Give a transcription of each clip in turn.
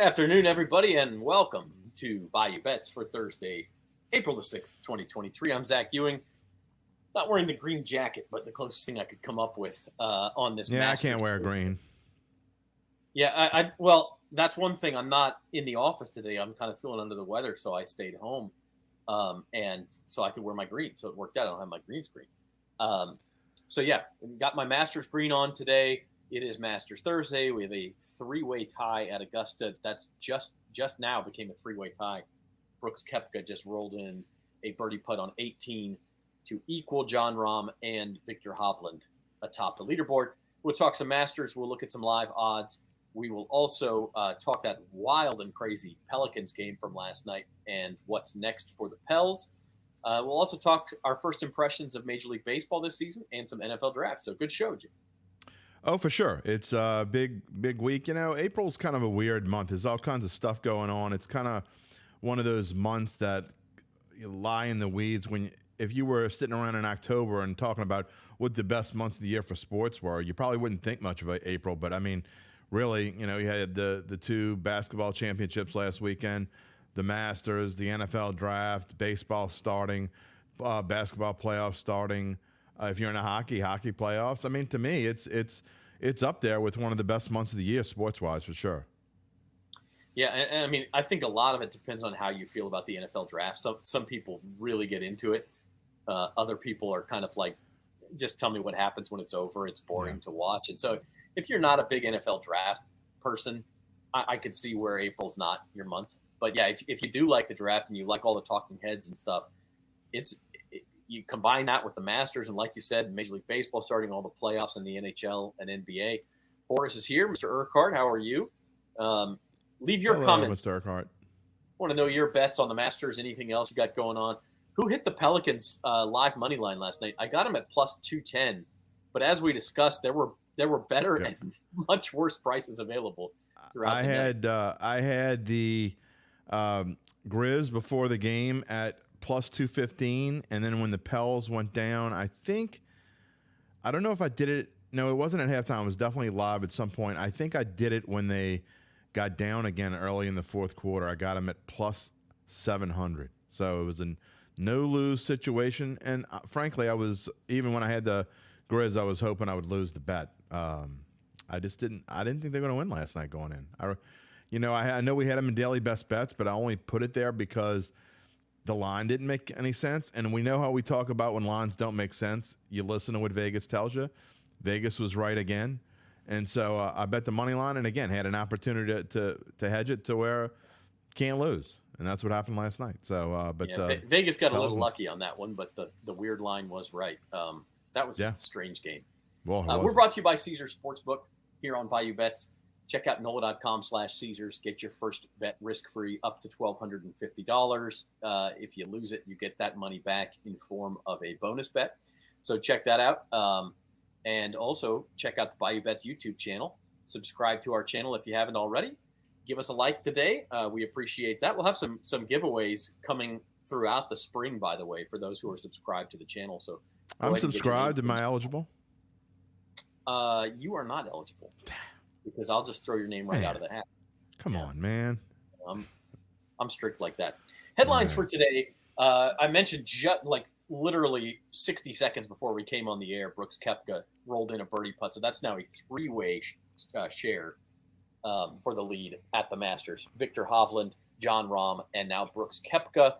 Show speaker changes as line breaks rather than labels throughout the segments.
Afternoon, everybody, and welcome to Bayou Bets for Thursday, April the 6th, 2023. I'm Zach Ewing. Not wearing the green jacket, but the closest thing I could come up with on this.
Yeah,
Masters
I can't wear green.
Yeah, well, that's one thing. I'm not in the office today. I'm kind of feeling under the weather, so I stayed home, and so I could wear my green. So it worked out. I don't have my green screen. So yeah, got my Masters green on today. It is Masters Thursday. We have a three-way tie at Augusta. That's just now became a three-way tie. Brooks Koepka just rolled in a birdie putt on 18 to equal Jon Rahm and Viktor Hovland atop the leaderboard. We'll talk some Masters. We'll look at some live odds. We will also talk that wild and crazy Pelicans game from last night and what's next for the Pels. We'll also talk our first impressions of Major League Baseball this season and some NFL drafts. So good show, Jim.
Oh, for sure. It's a big week. You know, April's kind of a weird month. There's all kinds of stuff going on. It's kind of one of those months that you lie in the weeds. If you were sitting around in October and talking about what the best months of the year for sports were, you probably wouldn't think much of April. But, I mean, really, you know, you had the two basketball championships last weekend, the Masters, the NFL draft, baseball starting, basketball playoffs starting. If you're in hockey playoffs. I mean, to me, it's up there with one of the best months of the year, sports-wise, for sure.
Yeah, and I mean, I think a lot of it depends on how you feel about the NFL draft. Some people really get into it. Other people are kind of like, just tell me what happens when it's over. It's boring to watch. And so if you're not a big NFL draft person, I could see where April's not your month. But, yeah, if you do like the draft and you like all the talking heads and stuff, you combine that with the Masters, and like you said, Major League Baseball starting, all the playoffs in the NHL and NBA. Horace is here. Mr. Urquhart, how are you? Leave your comments.
Mr. Urquhart.
I want to know your bets on the Masters, anything else you got going on. Who hit the Pelicans live money line last night? I got them at plus 210, but as we discussed, there were better and much worse prices available throughout the night.
I had the Grizz before the game at plus 215, and then when the Pels went down, I don't know if I did it. No, it wasn't at halftime. It was definitely live at some point. I think I did it when they got down again early in the fourth quarter. I got them at plus 700. So it was a no-lose situation. And frankly, even when I had the Grizz, I was hoping I would lose the bet. I didn't think they were going to win last night going in. I know we had them in daily best bets, but I only put it there because the line didn't make any sense, and we know how we talk about when lines don't make sense. You listen to what Vegas tells you. Vegas was right again, and so I bet the money line, and again had an opportunity to hedge it to where can't lose, and that's what happened last night. So,
Vegas got a little lucky on that one, but the weird line was right. That was just a strange game.
Well,
we're brought to you by Caesars Sportsbook here on Bayou Bets. Check out NOLA.com/Caesars. Get your first bet risk-free up to $1,250. If you lose it, you get that money back in form of a bonus bet. So check that out. And also check out the Bayou Bets YouTube channel. Subscribe to our channel if you haven't already. Give us a like today. We appreciate that. We'll have some giveaways coming throughout the spring, by the way, for those who are subscribed to the channel. So
I'm subscribed. Am I eligible?
You are not eligible. Because I'll just throw your name right out of the hat.
Come on, man.
I'm strict like that. Headlines for today. I mentioned literally 60 seconds before we came on the air, Brooks Koepka rolled in a birdie putt. So that's now a three-way share for the lead at the Masters. Viktor Hovland, Jon Rahm, and now Brooks Koepka.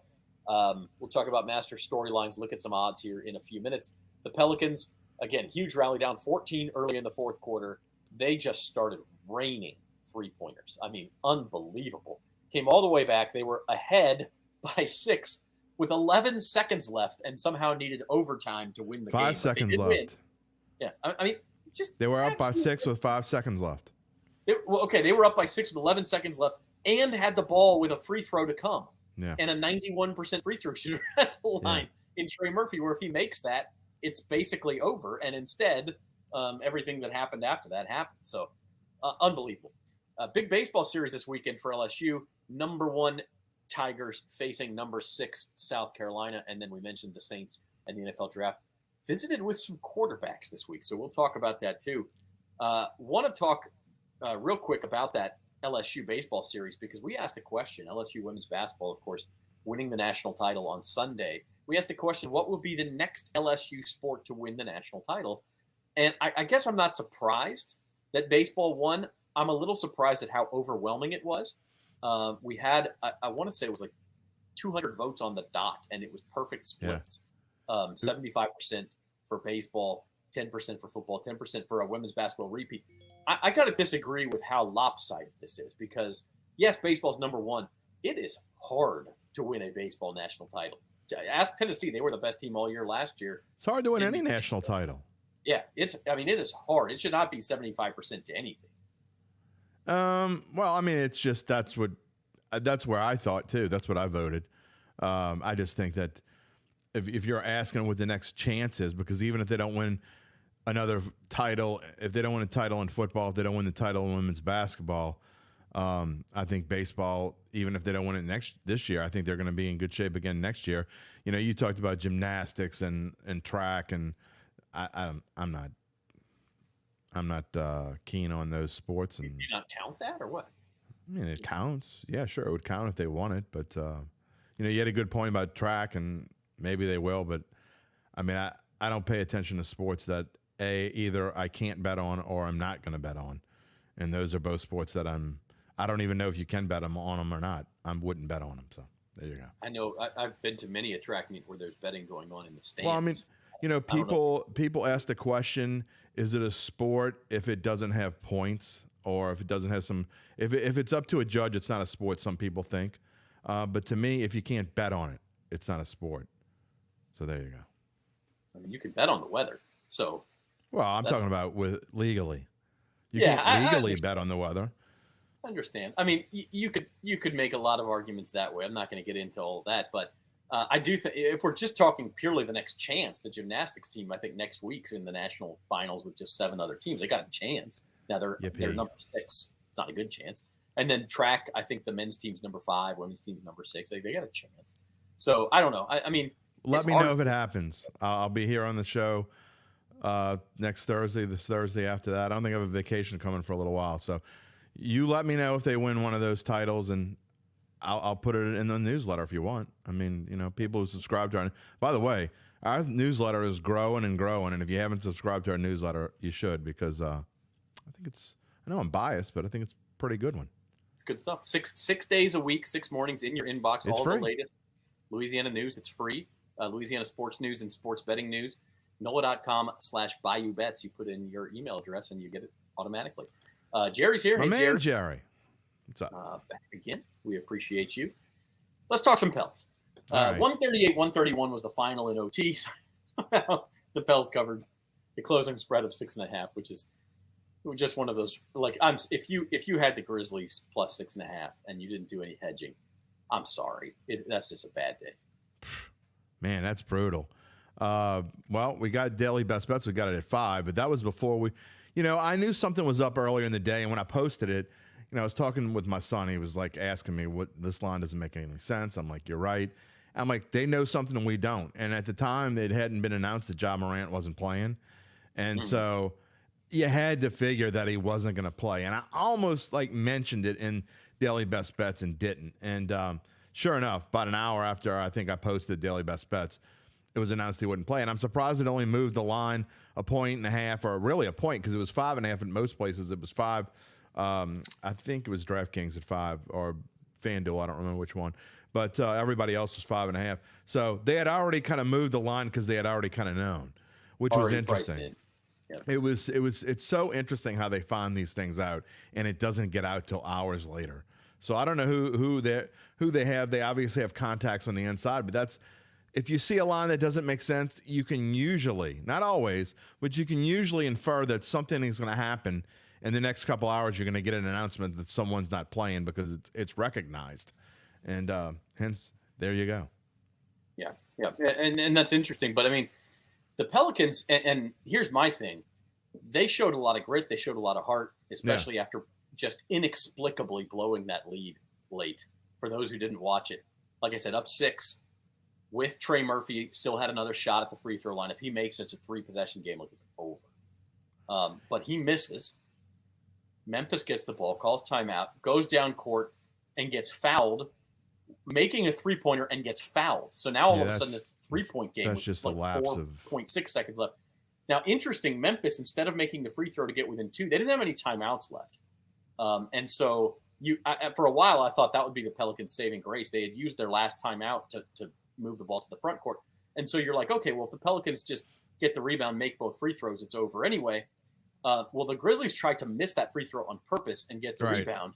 We'll talk about Masters storylines, look at some odds here in a few minutes. The Pelicans, again, huge rally down 14 early in the fourth quarter. They just started raining three-pointers. I mean, unbelievable. Came all the way back. They were ahead by 6 with 11 seconds left and somehow needed overtime to win the game.
5 seconds left.
Win. Yeah, I mean, just
they were up by 6 with 5 seconds left.
They were up by 6 with 11 seconds left and had the ball with a free throw to come.
Yeah.
And a 91% free throw shooter at the line in Trey Murphy, where if he makes that, it's basically over. And instead, everything that happened after that happened. So unbelievable. Big baseball series this weekend for LSU. Number 1 Tigers facing number 6 South Carolina. And then we mentioned the Saints and the NFL draft. Visited with some quarterbacks this week. So we'll talk about that too. Want to talk real quick about that LSU baseball series because we asked the question, LSU women's basketball, of course, winning the national title on Sunday. We asked the question, what would be the next LSU sport to win the national title? And I guess I'm not surprised that baseball won. I'm a little surprised at how overwhelming it was. We had, I want to say it was like 200 votes on the dot, and it was perfect splits. 75% for baseball, 10% for football, 10% for a women's basketball repeat. I got to disagree with how lopsided this is because, yes, baseball's number one. It is hard to win a baseball national title. Ask Tennessee. They were the best team all year last year.
It's hard to win any national title.
Yeah, it is hard. It should not be 75% to anything.
Well, I mean, it's just that's where I thought too. That's what I voted. I just think that if you're asking what the next chance is, because even if they don't win another title, if they don't win a title in football, if they don't win the title in women's basketball, I think baseball, even if they don't win it this year, I think they're going to be in good shape again next year. You know, you talked about gymnastics and track, and I'm not keen on those sports. And
do you not count that or what?
I mean, it counts. Yeah, sure, it would count if they won it. But you know, you had a good point about track, and maybe they will. But I mean, I don't pay attention to sports that either I can't bet on or I'm not going to bet on, and those are both sports that I don't even know if you can bet on them or not. I wouldn't bet on them. So there you go.
I know I've been to many a track meet where there's betting going on in the stands.
Well, I mean, you know, people ask the question: is it a sport if it doesn't have points, or if it doesn't have some? If it's up to a judge, it's not a sport. Some people think, but to me, if you can't bet on it, it's not a sport. So there you go.
I mean, you can bet on the weather. So,
well, I'm talking about legally. You can't legally bet on the weather.
I understand. I mean, you could make a lot of arguments that way. I'm not going to get into all that, but I do think if we're just talking purely the next chance, the gymnastics team, I think next week's in the national finals with just 7 other teams. They got a chance. Now they're number 6. It's not a good chance. And then track, I think the men's team's number 5, women's team's number 6. They got a chance. So I don't know. I mean,
let me know if it happens. I'll be here on the show next Thursday, this Thursday after that. I don't think I have a vacation coming for a little while. So you let me know if they win one of those titles, and I'll put it in the newsletter if you want. I mean, you know, people who subscribe to our – by the way, our newsletter is growing and growing, and if you haven't subscribed to our newsletter, you should, because I think it's – I know I'm biased, but I think it's a pretty good one.
It's good stuff. Six days a week, 6 mornings in your inbox,
it's
all
free.
The latest Louisiana news. It's free. Louisiana sports news and sports betting news. NOLA.com/Bayou Bets. You put in your email address and you get it automatically. Jerry's here.
My man, Jerry. What's up?
Back again. We appreciate you. Let's talk some Pels.
Right.
138-131 was the final in OT. The Pels covered the closing spread of 6.5, which is just one of those. Like, if you had the Grizzlies plus 6.5 and you didn't do any hedging, I'm sorry. That's just a bad day.
Man, that's brutal. Well, we got daily best bets. We got it at 5, but that was before we, you know, I knew something was up earlier in the day. And when I posted it, you know, I was talking with my son. He was like asking me what this line doesn't make any sense. I'm like, you're right. I'm like, they know something and we don't. And at the time it hadn't been announced that Ja Morant wasn't playing. And so you had to figure that he wasn't going to play. And I almost like mentioned it in daily best bets and didn't. And, sure enough, about an hour after I think I posted daily best bets, it was announced he wouldn't play. And I'm surprised it only moved the line 1.5, or really a point, because it was 5.5 in most places. It was 5. I think it was DraftKings at 5, or FanDuel. I don't remember which one. But everybody else was 5.5. So they had already kind of moved the line because they had already kind of known, which was interesting. Yep. It's so interesting how they find these things out, and it doesn't get out till hours later. So I don't know who they have. They obviously have contacts on the inside, but that's, if you see a line that doesn't make sense, you can usually, not always, but you can usually infer that something is going to happen in the next couple hours. You're going to get an announcement that someone's not playing because it's recognized, and hence there you go.
Yeah, and that's interesting. But I mean, the Pelicans, and here's my thing: they showed a lot of grit. They showed a lot of heart, especially after just inexplicably blowing that lead late. For those who didn't watch it, like I said, up 6 with Trey Murphy, still had another shot at the free throw line. If he makes it, it's a 3-possession game, like it's over. But he misses. Memphis gets the ball, calls timeout, goes down court, and gets fouled, making a three-pointer and gets fouled. So now all of a sudden, this three-point game
that's
with
just
like
a lapse of
4.6 seconds left. Now, interesting, Memphis, instead of making the free throw to get within 2, they didn't have any timeouts left. And so for a while, I thought that would be the Pelicans' saving grace. They had used their last timeout to move the ball to the front court. And so you're like, okay, well, if the Pelicans just get the rebound, make both free throws, it's over anyway. Well, the Grizzlies tried to miss that free throw on purpose and get the rebound.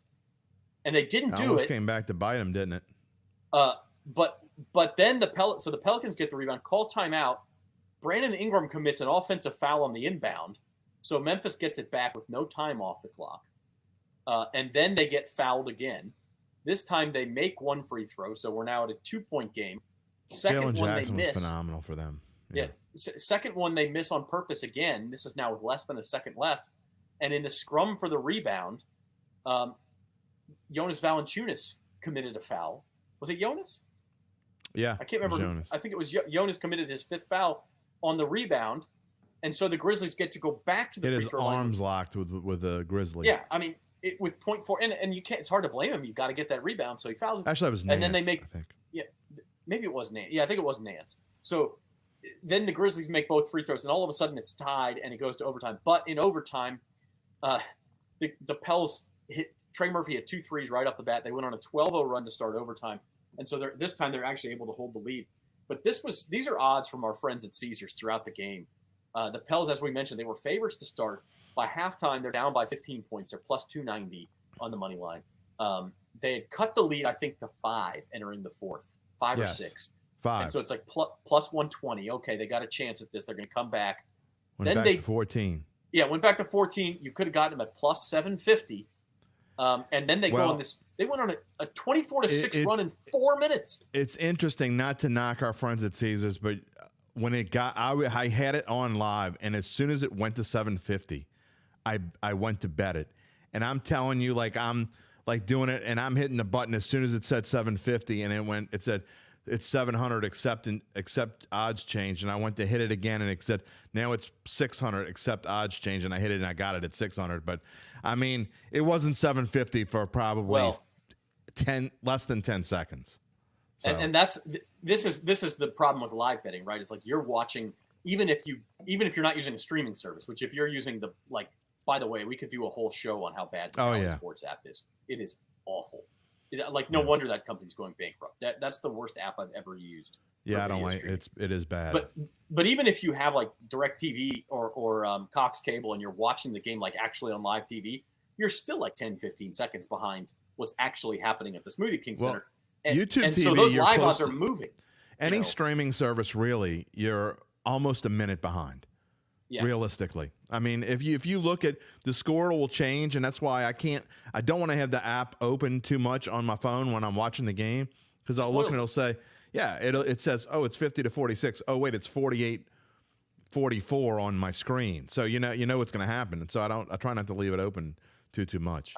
And they didn't do it.
Came back to bite them, didn't it?
But then the Pelicans get the rebound, call timeout. Brandon Ingram commits an offensive foul on the inbound, so Memphis gets it back with no time off the clock. And then they get fouled again. This time they make one free throw, so we're now at a 2-point game. Second one
Jackson
they miss.
Was phenomenal for them.
Yeah. Second one they miss on purpose again. This is now with less than a second left. And in the scrum for the rebound, Jonas Valanciunas committed a foul. Was it Jonas?
Yeah.
I can't remember. I think it was Jonas committed his 5th foul on the rebound. And so the Grizzlies get to go back to the free throw line.
His arms locked with the Grizzly.
Yeah. I mean, with 0.4, and you can't, it's hard to blame him. You got to get that rebound. So he fouls him.
Actually, that was Nance,
and then they make,
I think.
Yeah, maybe it was Nance. Yeah, I think it was Nance. So then the Grizzlies make both free throws, and all of a sudden it's tied, and it goes to overtime. But in overtime, the Pels hit. Trey Murphy had 2 threes right off the bat. They went on a 12-0 run to start overtime, and so this time they're actually able to hold the lead. But these are odds from our friends at Caesars throughout the game. The Pels, as we mentioned, they were favorites to start. By halftime, they're down by 15 points. They're plus 290 on the money line. They had cut the lead, I think, to 5 entering the fourth, 5 or 6.
5.
And so it's like plus 120. Okay, they got a chance at this. They're going to come back.
Went back to 14.
Yeah, went back to 14. You could have gotten them at plus 750. And then they go on this. They went on a 24-6 run in 4 minutes.
It's interesting, not to knock our friends at Caesars, but when it got, I had it on live, and as soon as it went to 750, I went to bet it. And I'm telling you, like I'm like doing it, and I'm hitting the button as soon as it said 750, and it said it's 700 except odds change, and I went to hit it again, and it said now it's 600 except odds change, and I hit it and I got it at 600. But I mean, it wasn't 750 for probably less than 10 seconds. So.
And this is the problem with live betting, right? It's like you're watching, even if you're not using a streaming service, which if you're using by the way, we could do a whole show on how bad the Sports app is. It is awful. No wonder that company's going bankrupt. That's the worst app I've ever used.
Yeah, I don't like it. It is bad.
But even if you have like DirecTV or Cox Cable and you're watching the game like actually on live TV, you're still like 10, 15 seconds behind what's actually happening at the Smoothie King Center.
YouTube
and
TV,
so those live odds are moving.
Any streaming service, really, you're almost a minute behind.
Yeah.
Realistically, I mean, if you look at the score, will change, and that's why I don't want to have the app open too much on my phone when I'm watching the game, because I'll look and it'll say, it says, oh, it's 50-46. Oh, wait, it's 48-44 on my screen. So you know what's going to happen, and so I try not to leave it open too much.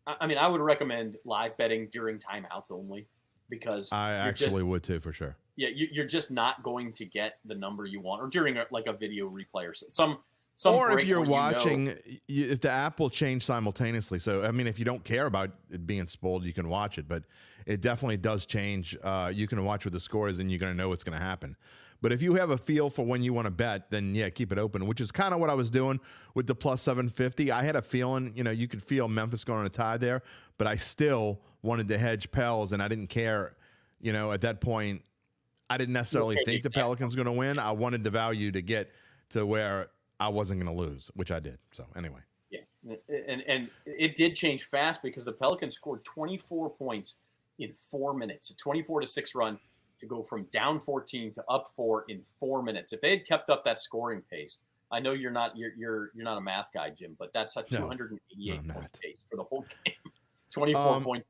I mean, I would recommend live betting during timeouts only, because
I actually would too, for sure.
Yeah, you're just not going to get the number you want, or during a video replay or some.
Or if you're watching, if the app will change simultaneously. So I mean, if you don't care about it being spoiled, you can watch it, but it definitely does change. You can watch what the score is, and you're going to know what's going to happen. But if you have a feel for when you want to bet, then keep it open, which is kind of what I was doing with the plus 750. I had a feeling, you could feel Memphis going on a tie there, but I still wanted to hedge Pels, and I didn't care. At that point, I didn't necessarily think the Pelicans were going to win. I wanted the value to get to where I wasn't going to lose, which I did. So anyway.
Yeah, and it did change fast, because the Pelicans scored 24 points in 4 minutes, a 24-6 run to go from down 14 to up 4 in 4 minutes. If they had kept up that scoring pace, I know you're not a math guy, Jim, but that's a 288 point pace for the whole game. 24 points.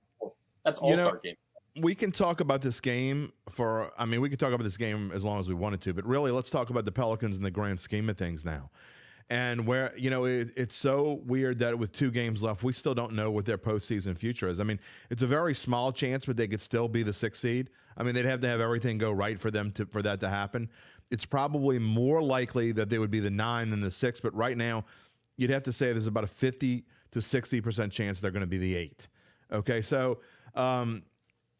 That's all-star game.
We can talk about this game we can talk about this game as long as we wanted to, but really let's talk about the Pelicans in the grand scheme of things now. And where, it's so weird that with 2 games left, we still don't know what their postseason future is. I mean, it's a very small chance, but they could still be the 6th seed. I mean, they'd have to have everything go right for them for that to happen. It's probably more likely that they would be the 9 than the 6, but right now you'd have to say there's about a 50 to 60% chance they're going to be the 8. Okay, so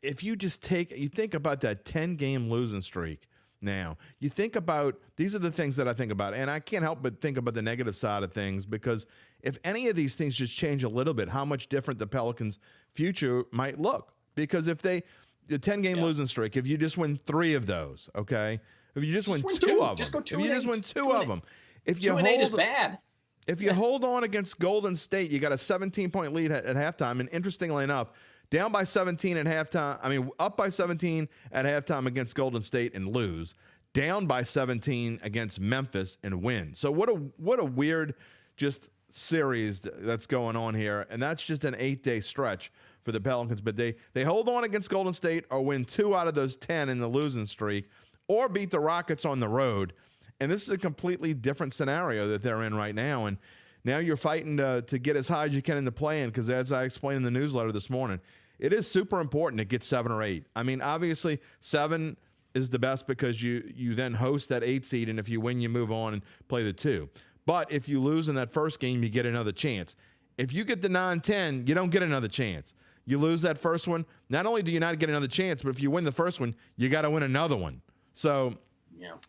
if you just think about that 10-game losing streak now, you think about, these are the things that I think about, and I can't help but think about the negative side of things, because if any of these things just change a little bit, how much different the Pelicans' future might look. Because if the 10-game losing streak, if you just win 3 of those, okay, if you just win 2 of them, if you just win 2 of them, if you
2-8 is bad.
If you hold on against Golden State, you got a 17-point lead at halftime, and interestingly enough, down by 17 at halftime. Up by 17 at halftime against Golden State and lose. Down by 17 against Memphis and win. So what a weird just series that's going on here, and that's just an 8-day stretch for the Pelicans. But they hold on against Golden State or win 2 out of those 10 in the losing streak, or beat the Rockets on the road. And this is a completely different scenario that they're in right now. And now you're fighting to get as high as you can in the play-in, because as I explained in the newsletter this morning, it is super important to get 7 or 8. Obviously, 7 is the best because you then host that 8 seed, and if you win, you move on and play the 2. But if you lose in that first game, you get another chance. If you get the 9-10, you don't get another chance. You lose that first one, not only do you not get another chance, but if you win the first one, you got to win another one. So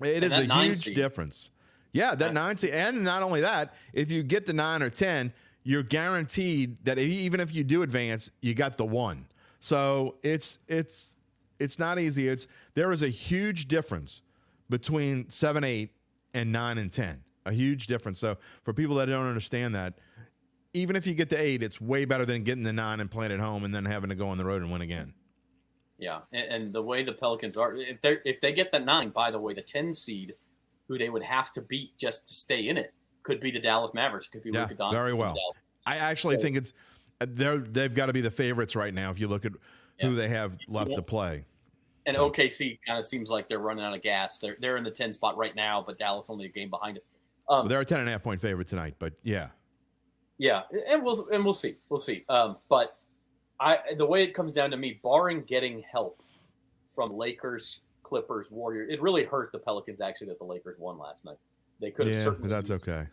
it is a huge difference. Yeah, that 9 seed. And not only that, if you get the 9 or 10, you're guaranteed that even if you do advance, you got the 1. So it's not easy. There is a huge difference between 7-8 and 9 and 10. A huge difference. So for people that don't understand that, even if you get the 8, it's way better than getting the 9 and playing at home and then having to go on the road and win again.
Yeah, and the way the Pelicans are, if they get the 9, by the way, the 10 seed, who they would have to beat just to stay in it, could be the Dallas Mavericks. Could be Luka Doncic.
Very well. I actually think they've got to be the favorites right now if you look at who they have left to play.
And OKC kind of seems like they're running out of gas. They're in the 10 spot right now, but Dallas only a game behind it.
They're a 10.5-point favorite tonight, but yeah,
and we'll see. But the way it comes down to me, barring getting help from Lakers, Clippers, Warriors, it really hurt the Pelicans actually that the Lakers won last night. They could have certainly.
That's okay.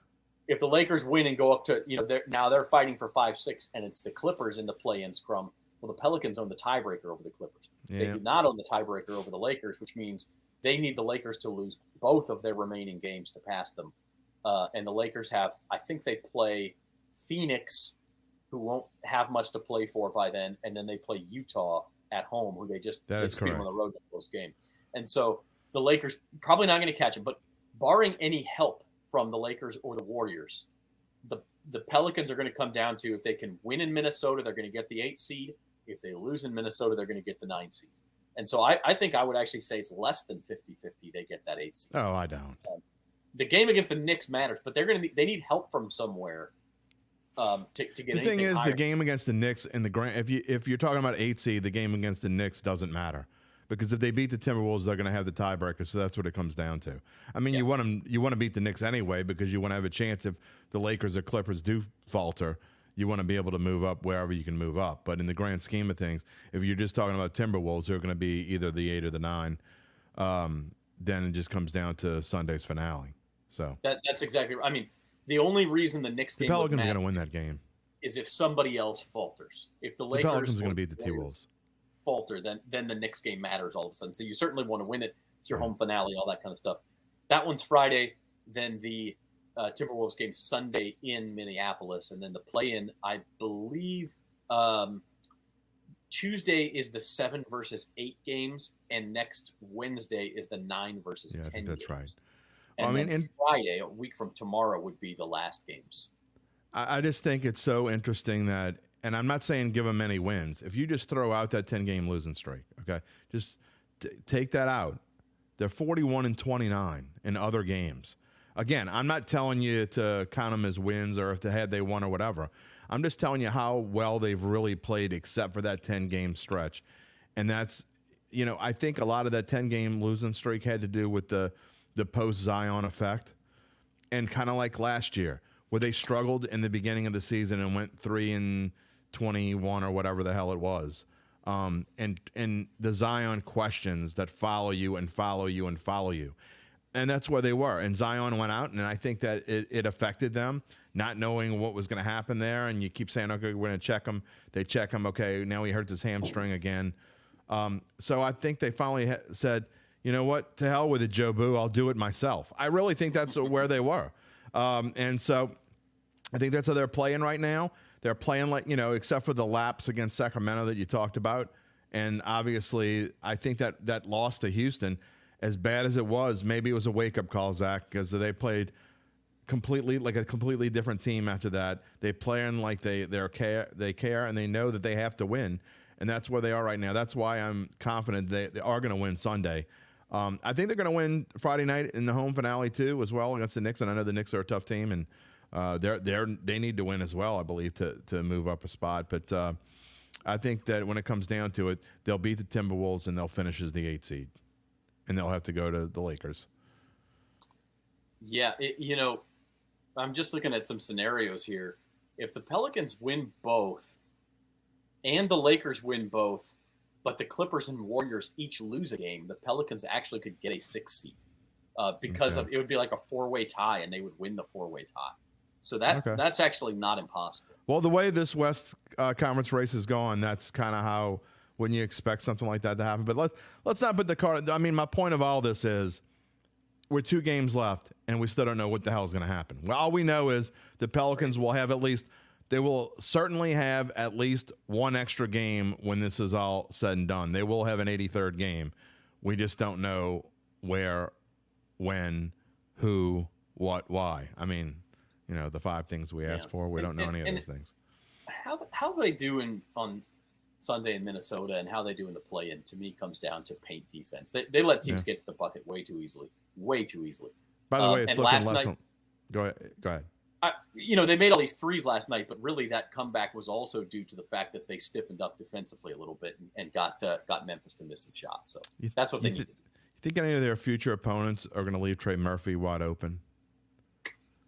If the Lakers win and go up to, they're fighting for 5-6, and it's the Clippers in the play-in scrum. Well, the Pelicans own the tiebreaker over the Clippers. Yeah. They do not own the tiebreaker over the Lakers, which means they need the Lakers to lose both of their remaining games to pass them. And the Lakers I think they play Phoenix, who won't have much to play for by then, and then they play Utah at home, who they just beat them on the road in a close game. And so the Lakers probably not going to catch it, but barring any help from the Lakers or the Warriors, the Pelicans are going to come down to, if they can win in Minnesota, they're going to get the 8 seed. If they lose in Minnesota, they're going to get the 9 seed. And so I think I would actually say it's less than 50-50 they get that 8 seed.
Oh, I don't.
The game against the Knicks matters, but they need help from somewhere to get
the thing is
higher.
The game against the Knicks and if you're talking about 8 seed, the game against the Knicks doesn't matter, because if they beat the Timberwolves, they're going to have the tiebreaker. So that's what it comes down to. You want to beat the Knicks anyway, because you want to have a chance if the Lakers or Clippers do falter. You want to be able to move up wherever you can move up. But in the grand scheme of things, if you're just talking about Timberwolves, who are going to be either the 8 or the 9, then it just comes down to Sunday's finale. So
that's exactly right. The only reason the Knicks game
Pelicans are going to win that game
is if somebody else falters. If the Lakers
Pelicans are going to beat the T-Wolves
falter, then the Knicks game matters all of a sudden. So you certainly want to win it. It's your home finale, all that kind of stuff. That one's Friday. Then the Timberwolves game Sunday in Minneapolis, and then the play-in, I believe, Tuesday is the 7 versus 8 games, and next Wednesday is the 9 versus 10 games.
That's right.
And then Friday, a week from tomorrow, would be the last games.
I just think it's so interesting that, and I'm not saying give them any wins. If you just throw out that 10-game losing streak, okay, just take that out. They're 41-29 in other games. Again, I'm not telling you to count them as wins or if they won or whatever. I'm just telling you how well they've really played except for that 10-game stretch. And that's, I think a lot of that 10-game losing streak had to do with the post-Zion effect. And kind of like last year, where they struggled in the beginning of the season and went 3-21 or whatever the hell it was. And the Zion questions that follow you and follow you and follow you. And that's where they were. And Zion went out, and I think that it affected them, not knowing what was going to happen there. And you keep saying, okay, we're going to check him. They check him. Okay, now he hurts his hamstring again. So I think they finally said, you know what, to hell with it, Joe Boo. I'll do it myself. I really think that's where they were. And so I think that's how they're playing right now. They're playing like, except for the lapse against Sacramento that you talked about. And obviously, I think that loss to Houston, as bad as it was, maybe it was a wake-up call, Zach, because they played completely like a completely different team after that. They play like they care, and they know that they have to win. And that's where they are right now. That's why I'm confident they are going to win Sunday. I think they're going to win Friday night in the home finale, too, as well, against the Knicks. And I know the Knicks are a tough team, and they need to win as well, I believe, to move up a spot. But I think that when it comes down to it, they'll beat the Timberwolves, and they'll finish as the 8th seed. And they'll have to go to the Lakers.
Yeah, I'm just looking at some scenarios here. If the Pelicans win both and the Lakers win both, but the Clippers and Warriors each lose a game, the Pelicans actually could get a 6th seed because it would be like a 4-way tie, and they would win the 4-way tie. So that's actually not impossible.
Well, the way this West Conference race is going, that's kind of how wouldn't you expect something like that to happen. But let's not put the card. I mean, my point of all this is we're 2 games left, and we still don't know what the hell is going to happen. Well, all we know is the Pelicans will have they will certainly have at least one extra game when this is all said and done. They will have an 83rd game. We just don't know where, when, who, what, why. I mean, the 5 things we asked for. We don't know any of those things.
How they do on Sunday in Minnesota and how they do in the play-in, to me, comes down to paint defense. They let teams get to the bucket way too easily.
By the way, it's looking less. Go ahead.
They made all these threes last night, but really that comeback was also due to the fact that they stiffened up defensively a little bit and got Memphis to missing shots. So that's what they needed.
You think any of their future opponents are going to leave Trey Murphy wide open?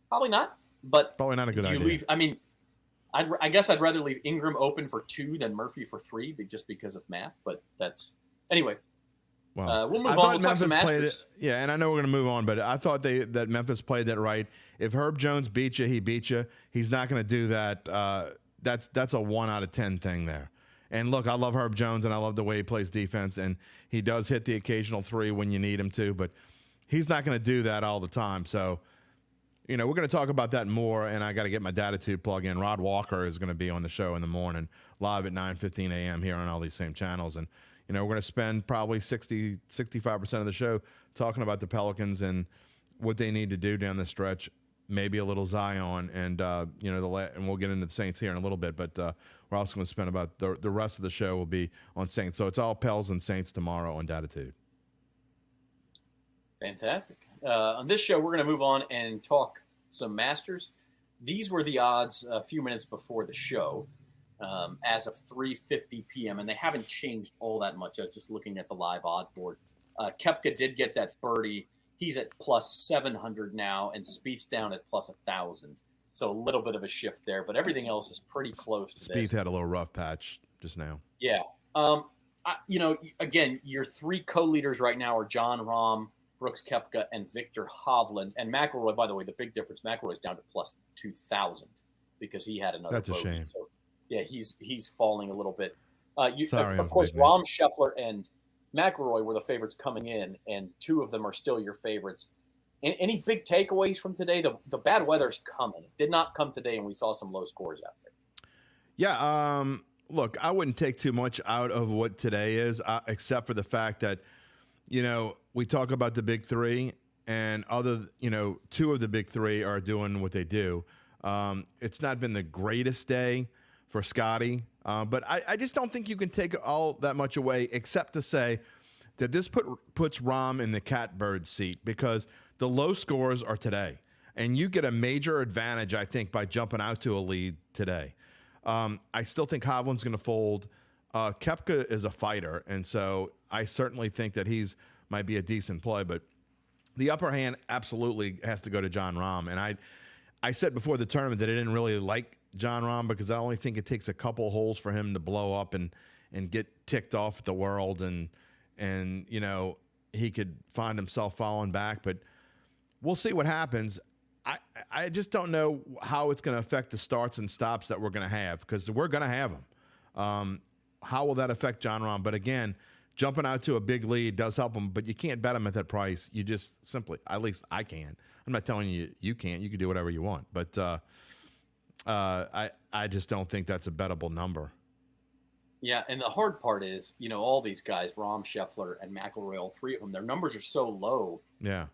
Probably not. But
probably not a good idea.
I guess I'd rather leave Ingram open for 2 than Murphy for 3, just because of math. But that's anyway.
Well,
we'll move on. We'll talk some Masters.
Yeah, and I know we're going to move on, but I thought that Memphis played that right. If Herb Jones beat you, he beat you. He's not going to do that. That's a 1 out of 10 thing there. And look, I love Herb Jones, and I love the way he plays defense, and he does hit the occasional 3 when you need him to, but he's not going to do that all the time. So, we're going to talk about that more, and I got to get my Datitude plug in. Rod Walker is going to be on the show in the morning, live at 9:15 a.m. here on all these same channels, and we're going to spend probably 65% of the show talking about the Pelicans and what they need to do down the stretch. Maybe a little Zion, and and we'll get into the Saints here in a little bit. But we're also going to spend about the rest of the show will be on Saints. So it's all Pels and Saints tomorrow on Datitude.
Fantastic. On this show, we're going to move on and talk some Masters. These were the odds a few minutes before the show. As of 3:50 p.m., and they haven't changed all that much. I was just looking at the live odd board. Koepka did get that birdie. He's at plus 700 now, and Spieth's down at plus 1,000. So a little bit of a shift there, but everything else is pretty close to this.
Spieth had a little rough patch just now.
Yeah. Again, your 3 co-leaders right now are John Rahm, Brooks Koepka, and Victor Hovland. And McIlroy, by the way, the big difference, McIlroy's down to plus 2,000 because he had another
That's
bogey.
A shame.
So, yeah, he's falling a little bit.
Sorry,
of course, Rahm, Scheffler, and McIlroy were the favorites coming in, and 2 of them are still your favorites. Any big takeaways from today? The bad weather's coming. It did not come today, and we saw some low scores out there.
Yeah, look, I wouldn't take too much out of what today is, except for the fact that, we talk about the big 3, and 2 of the big 3 are doing what they do. It's not been the greatest day for Scotty, but I just don't think you can take all that much away, except to say that this puts Rahm in the catbird seat because the low scores are today, and you get a major advantage, I think, by jumping out to a lead today. I still think Hovland's going to fold. Koepka is a fighter, and so I certainly think that might be a decent play, but the upper hand absolutely has to go to John Rahm. And I said before the tournament that I didn't really like John Rahm because I only think it takes a couple holes for him to blow up and get ticked off at the world, and he could find himself falling back. But we'll see what happens. I just don't know how it's going to affect the starts and stops that we're going to have, because we're going to have them. How will that affect John Rahm? But again, jumping out to a big lead does help him, but you can't bet him at that price. You just simply, at least I can. I'm not telling you you can't. You can do whatever you want, but I just don't think that's a bettable number.
Yeah, and the hard part is, all these guys, Rahm, Scheffler, and McIlroy, all three of them, their numbers are so low.
Yeah.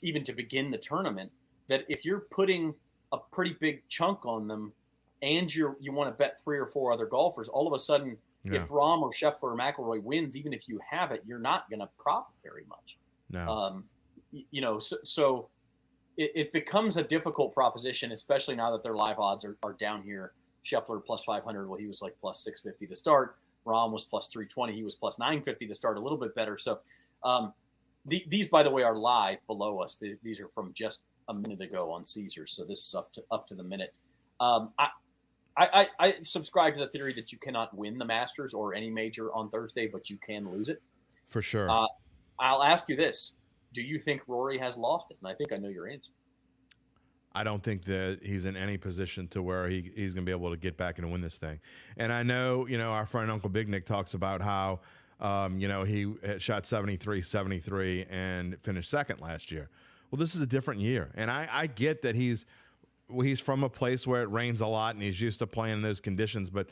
Even to begin the tournament, that if you're putting a pretty big chunk on them, and you want to bet 3 or 4 other golfers, all of a sudden, if Rahm or Scheffler or McIlroy wins, even if you have it, you're not going to profit very much.
No.
So it becomes a difficult proposition, especially now that their live odds are down here. Scheffler plus 500. Well, he was like plus 650 to start. Rahm was plus 320. He was plus 950 to start, a little bit better. So these, by the way, are live below us. These are from just a minute ago on Caesars. So this is up to the minute. I subscribe to the theory that you cannot win the Masters or any major on Thursday, but you can lose it.
For sure.
I'll ask you this. Do you think Rory has lost it? And I think I know your answer.
I don't think that he's in any position to where he's going to be able to get back and win this thing. And I know, our friend Uncle Big Nick talks about how, he had shot 73 and finished second last year. Well, this is a different year. And I get that he's from a place where it rains a lot and he's used to playing in those conditions, but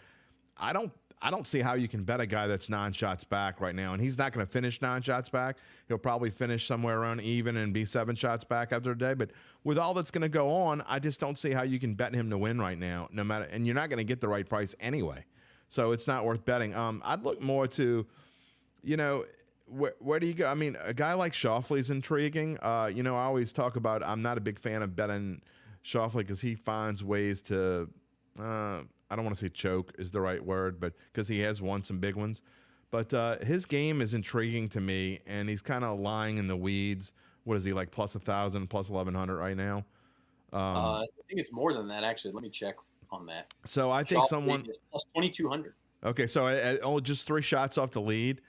I don't see how you can bet a guy that's 9 shots back right now. And he's not going to finish 9 shots back. He'll probably finish somewhere around even and be 7 shots back after a day. But with all that's going to go on, I just don't see how you can bet him to win right now, no matter, and you're not going to get the right price anyway. So it's not worth betting. I'd look more to, where do you go? I mean, a guy like Schauffele's intriguing. I always talk about, I'm not a big fan of betting Schauffele because he finds ways to, I don't want to say choke is the right word, but because he has won some big ones. But his game is intriguing to me, and he's kind of lying in the weeds. What is he, like plus 1,000, plus 1,100 right now?
I think it's more than that, actually. Let me check on that.
So I think
Schauffele
someone
is plus 2,200.
Okay, so just 3 shots off the lead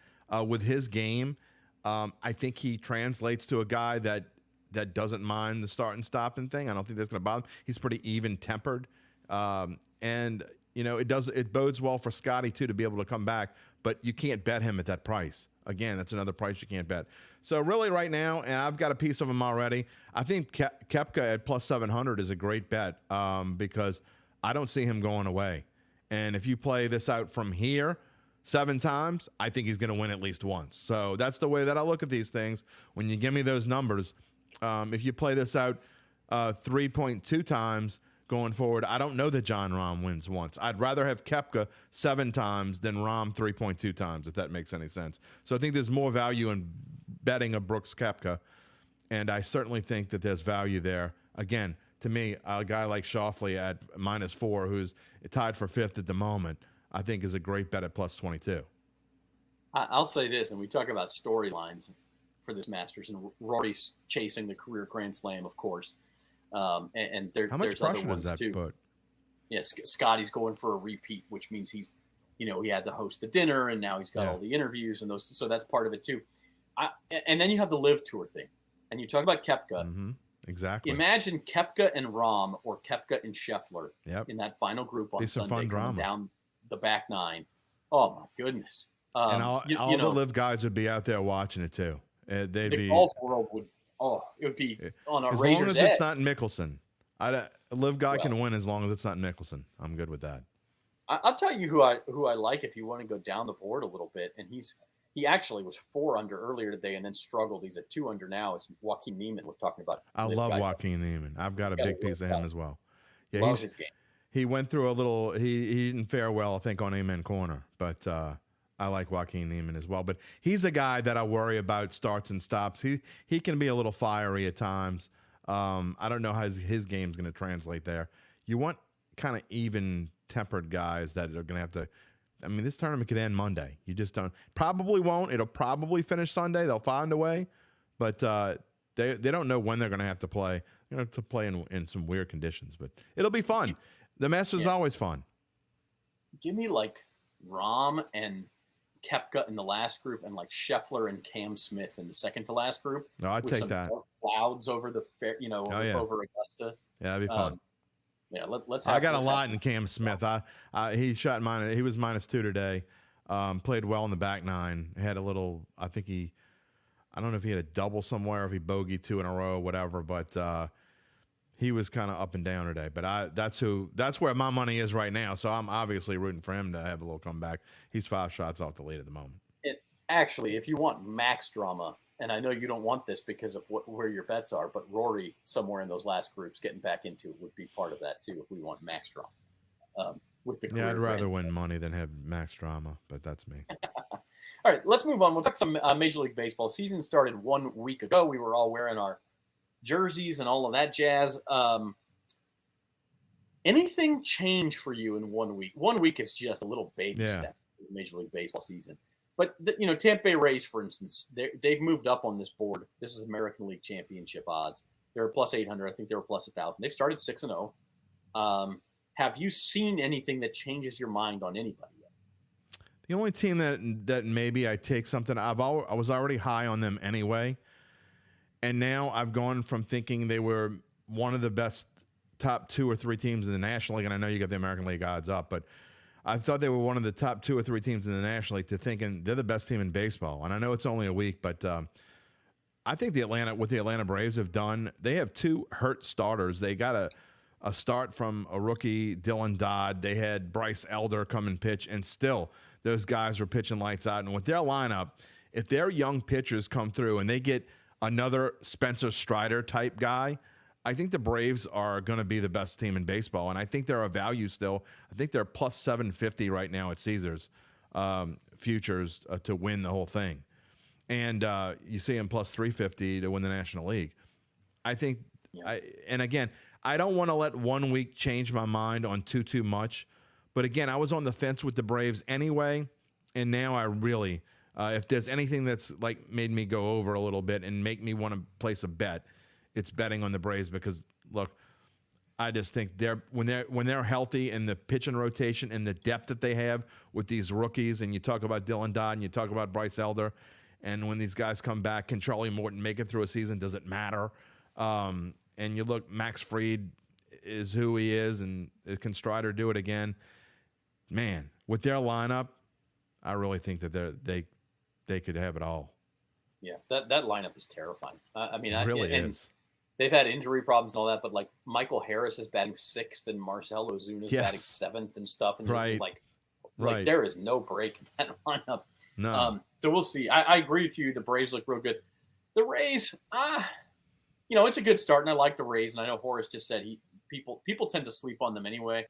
with his game. I think he translates to a guy that doesn't mind the start and stop and thing. I don't think that's going to bother him. He's pretty even tempered. And it bodes well for Scotty too to be able to come back, but you can't bet him at that price. Again, that's another price you can't bet. So really right now, and I've got a piece of him already, I think Koepka at plus 700 is a great bet because I don't see him going away. And if you play this out from here 7 times, I think he's going to win at least once. So that's the way that I look at these things. When you give me those numbers, if you play this out 3.2 times, going forward, I don't know that John Rahm wins once. I'd rather have Koepka 7 times than Rahm 3.2 times, if that makes any sense. So I think there's more value in betting a Brooks Koepka, and I certainly think that there's value there. Again, to me, a guy like Schauffele at -4, who's tied for 5th at the moment, I think is a great bet at plus 22.
I'll say this, and we talk about storylines for this Masters, and Rory's chasing the career Grand Slam, of course. And there's other ones too. Put? Yes, Scotty's going for a repeat, which means he had to host the dinner, and now he's got all the interviews and those. So that's part of it too. And then you have the Live Tour thing, and you talk about Koepka.
Mm-hmm. Exactly.
Imagine Koepka and Rahm, or Koepka and Scheffler in that final group on Sunday, going down the back 9. Oh my goodness!
And all the Live guys would be out there watching it too.
The golf world would. Oh, it would be on a razor's edge.
As long as it's not in Mickelson. A Live guy can win as long as it's not in Mickelson. I'm good with that.
I'll tell you who I like if you want to go down the board a little bit. And he actually was 4 under earlier today and then struggled. He's at 2 under now. It's Joaquin Niemann we're talking about.
I love Joaquin Niemann. I've got a big piece of him as well. Yeah,
love his game.
He went through a little. He didn't fare well, I think, on Amen Corner, but. I like Joaquin Niemann as well, but he's a guy that I worry about starts and stops. He can be a little fiery at times. I don't know how his game's going to translate there. You want kind of even tempered guys that are going to have to. I mean, this tournament could end Monday. You just don't. Probably won't. It'll probably finish Sunday. They'll find a way, but they don't know when they're going to have to play. They're going to have to play in some weird conditions, but it'll be fun. The Masters is always fun.
Give me like Rahm and Koepka in the last group, and like Scheffler and Cam Smith in the second to last group.
No, I'd take that.
clouds over the fair,
Oh yeah,
over Augusta.
yeah, that'd be fun.
Yeah, let's
I
have.
got a
Let's
lot
have.
in Cam Smith. He shot mine. He was -2 today. Played well in the back nine. Had a little. I don't know if he had a double somewhere, if he bogeyed 2 in a row, whatever. But he was kind of up and down today. But that's where my money is right now. So I'm obviously rooting for him to have a little comeback. He's 5 shots off the lead at the moment.
Actually, if you want max drama, and I know you don't want this because of where your bets are, but Rory somewhere in those last groups getting back into it would be part of that too. If we want max drama, with the
Yeah, I'd rather
ranking.
win money than have max drama, but that's me.
All right, let's move on. We'll talk some Major League Baseball. Season started 1 week ago. We were all wearing our jerseys and all of that jazz. Anything change for you in 1 week? 1 week is just a little baby step in the Major League Baseball season. But, Tampa Bay Rays, for instance, they've moved up on this board. This is American League Championship odds. They're plus 800. I think they were plus 1,000. They've started 6-0. Have you seen anything that changes your mind on anybody yet?
The only team that maybe I take something, I was already high on them anyway. And now I've gone from thinking they were one of the best top 2 or 3 teams in the National League, and I know you got the American League odds up, but I thought they were one of the top 2 or 3 teams in the National League to thinking they're the best team in baseball. And I know it's only a week, but I think what the Atlanta Braves have done, they have 2 hurt starters. They got a start from a rookie, Dylan Dodd. They had Bryce Elder come and pitch, and still those guys were pitching lights out. And with their lineup, if their young pitchers come through and they get another Spencer Strider type guy, I think the Braves are going to be the best team in baseball, and I think they're a value still. I think they're plus 750 right now at Caesars futures to win the whole thing. And you see them plus 350 to win the National League. I think, and again, I don't want to let 1 week change my mind on too much. But again, I was on the fence with the Braves anyway, and now I really, if there's anything that's like made me go over a little bit and make me want to place a bet, it's betting on the Braves because look, I just think when they're healthy and the pitching rotation and the depth that they have with these rookies, and you talk about Dylan Dodd and you talk about Bryce Elder, and when these guys come back, can Charlie Morton make it through a season? Does it matter? And you look, Max Fried is who he is, and can Strider do it again? Man, with their lineup, I really think that they could have it all.
Yeah, that lineup is terrifying. I mean,
it really is.
They've had injury problems and all that, but like Michael Harris is batting 6th and Marcell Ozuna is batting 7th and stuff, and like there is no break in that lineup.
No.
So we'll see. I agree with you. The Braves look real good. The Rays, it's a good start, and I like the Rays. And I know Horace just said people tend to sleep on them anyway.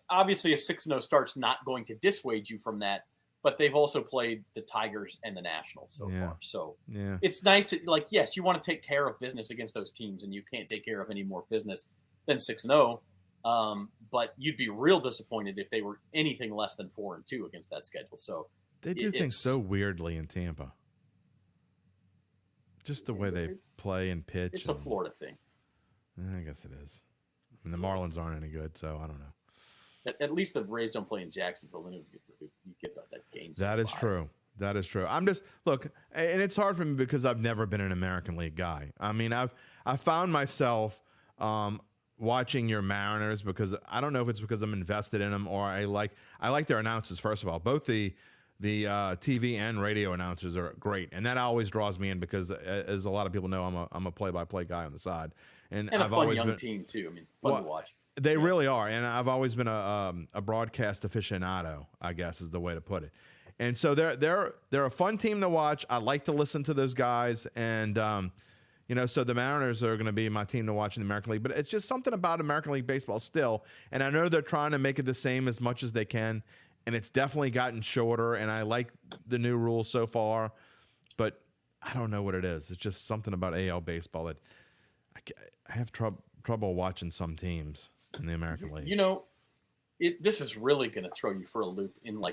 Obviously, a 6-0 start's not going to dissuade you from that. But they've also played the Tigers and the Nationals so far. So it's nice to, yes, you want to take care of business against those teams, and you can't take care of any more business than 6-0. But you'd be real disappointed if they were anything less than 4-2 against that schedule. So
they do things so weirdly in Tampa. Just the way they play and pitch.
It's a Florida thing.
I guess it is. And the Marlins aren't any good, so I don't know.
At least the Rays don't play in Jacksonville. Then you get that game.
That is true. That is true. I'm just look, and it's hard for me because I've never been an American League guy. I mean, I found myself watching your Mariners because I don't know if it's because I'm invested in them or I like their announcers. First of all, both the TV and radio announcers are great, and that always draws me in because, as a lot of people know, I'm a play-by-play guy on the side, and
I've fun always young team too. I mean, fun to watch.
They really are, and I've always been a broadcast aficionado, I guess is the way to put it. And so they're a fun team to watch. I like to listen to those guys, and so the Mariners are going to be my team to watch in the American League. But it's just something about American League baseball still, and I know they're trying to make it the same as much as they can, and it's definitely gotten shorter. And I like the new rules so far, but I don't know what it is. It's just something about AL baseball that I have trouble watching some teams in the American League.
This is really going to throw you for a loop in